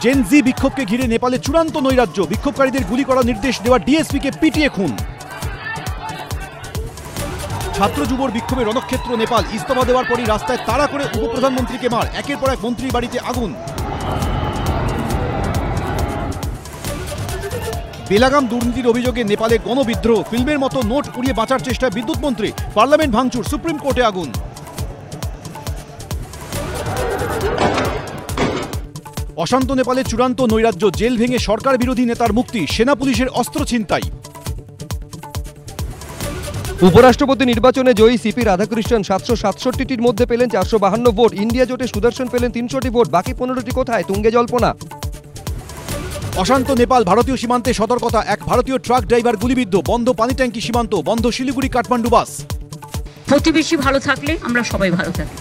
Gen Z বিক্ষোভকে ঘিরে নেপালে চূড়ান্ত নৈরাজ্য, বিক্ষোভকারীদের গুলি করার নির্দেশ দেওয়া ডিএসপিকে পিটিয়ে খুন। ছাত্র যুবর বিক্ষোভে রণক্ষেত্র নেপাল, ইস্তফা দেওয়ার পরই রাস্তায় তাড়া করে উপপ্রধানমন্ত্রীকে মার, একের পর এক মন্ত্রীর বাড়িতে আগুন। বেলাগাম দুর্নীতির অভিযোগে নেপালে গণবিদ্রোহ, ফিল্মের মতো নোট উড়িয়ে বাঁচার চেষ্টায় বিদ্যুৎ মন্ত্রী, পার্লামেন্ট ভাঙচুর, সুপ্রিম কোর্টে আগুন। অশান্ত নেপালে চূড়ান্ত নৈরাজ্য, জেল ভেঙে সরকার বিরোধী নেতার মুক্তি, সেনা পুলিশের অস্ত্র ছিনতাই। উপরাষ্ট্রপতি নির্বাচনে জয়ী সিপি রাধাকৃষ্ণন 767টির মধ্যে পেলেন 452 ভোট। ইন্ডিয়া জোটে সুদর্শন পেলেন 300টি ভোট, বাকি 15টি কোথায়? তুঙ্গে জল্পনা। অশান্ত নেপাল, ভারতীয় সীমান্তে সতর্কতা, এক ভারতীয় ট্রাক ড্রাইভার গুলিবিদ্ধ, বন্ধ পানি ট্যাঙ্কি সীমান্ত, বন্ধ শিলিগুড়ি কাঠমান্ডু বাস। প্রতিবেশী ভালো থাকলে আমরা সবাই ভালো থাকি।